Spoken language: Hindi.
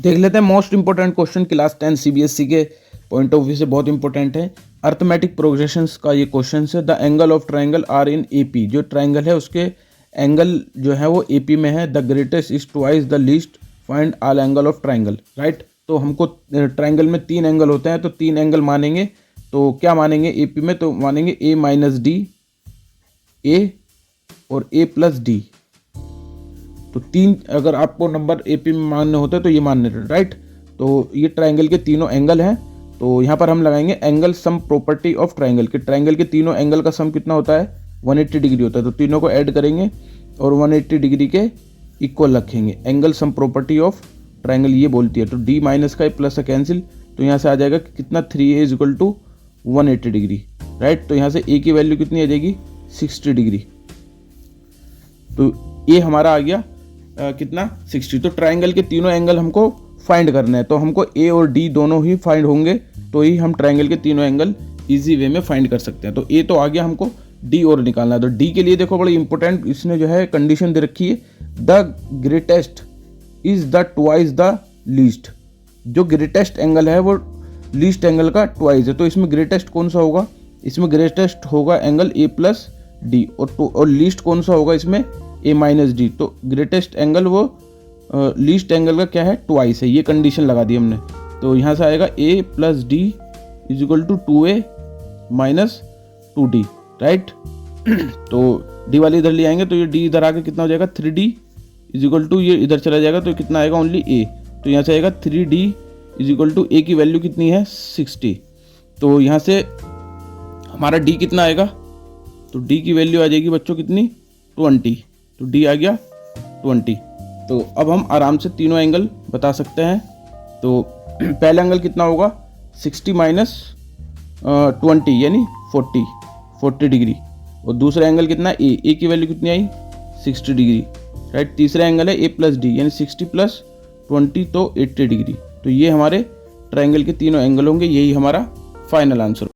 देख लेते हैं most important question class 10 CBSE के पॉइंट ऑफ व्यू से बहुत इंपॉर्टेंट है। अर्थमेटिक प्रोग्रेशंस का ये क्वेश्चन है। The angle of triangle are in AP, जो ट्राइंगल है उसके एंगल जो है वो एपी में है। The greatest is twice the least, find all angle of triangle. Right, तो हमको ट्राइंगल में 3 एंगल होते हैं तो 3 एंगल मानेंगे। तो क्या मानेंगे एपी में? तो मानेंगे ए माइनस डी, ए और ए प्लस डी। तो 3 अगर आपको नंबर एपी में मानने होते हैं तो ये मानने, राइट। तो ये ट्राइंगल के तीनों एंगल हैं। तो यहाँ पर हम लगाएंगे angle sum property of triangle के। ट्राइंगल के तीनों एंगल का सम कितना होता है? 180 डिग्री होता है। तो तीनों को ऐड करेंगे और 180 डिग्री के इक्वल रखेंगे। Angle sum property of triangle ये बोलती है। तो डी माइनस का प्लस का कैंसिल, तो यहाँ से आ जाएगा कितना 3a is equal to 180 degree. Right, तो यहाँ से a की वैल्यू कितनी आ जाएगी? 60 डिग्री। तो ये हमारा आ गया कितना? 60। तो ट्राइंगल के तीनों एंगल हमको फाइंड करना है। तो हमको ए और डी दोनों ही फाइंड होंगे तो ही हम ट्राइंगल के तीनों एंगल इजी वे में फाइंड कर सकते हैं। तो ए तो आ गया, हमको डी और निकालना है। तो डी के लिए देखो बड़ी इंपॉर्टेंट इसने जो है कंडीशन दे रखी है, the greatest is the twice the least. जो ग्रेटेस्ट एंगल है वो लीस्ट एंगल का ट्वाइस है। तो इसमें ग्रेटेस्ट कौन सा होगा? इसमें ग्रेटेस्ट होगा एंगल ए प्लस डी, और लीस्ट कौन सा होगा इसमें? ए माइनस डी। तो ग्रेटेस्ट एंगल वो लीस्ट एंगल का क्या है? ट्वाइस है। ये कंडीशन लगा दी हमने। तो यहाँ से आएगा A plus D is equal to 2a minus 2d। Right, तो डी वाले इधर ले आएंगे तो ये डी इधर आके कितना हो जाएगा? 3d इज इक्वल टू, ये इधर चला जाएगा तो कितना आएगा? Only a। तो यहाँ से आएगा 3d is equal to a की वैल्यू कितनी है? 60। तो यहाँ से हमारा d कितना आएगा? तो d की वैल्यू आ जाएगी बच्चों कितनी? 20। तो d आ गया 20। तो अब हम आराम से तीनों एंगल बता सकते हैं। तो पहला एंगल कितना होगा? 60 माइनस 20 यानी 40 डिग्री। और दूसरा एंगल कितना? ए की वैल्यू कितनी आई? 60 डिग्री। राइट, तीसरा एंगल है ए प्लस डी यानी 60 प्लस 20 तो 80 डिग्री। तो ये हमारे ट्राइंगल के तीनों एंगल होंगे। यही हमारा फाइनल आंसर।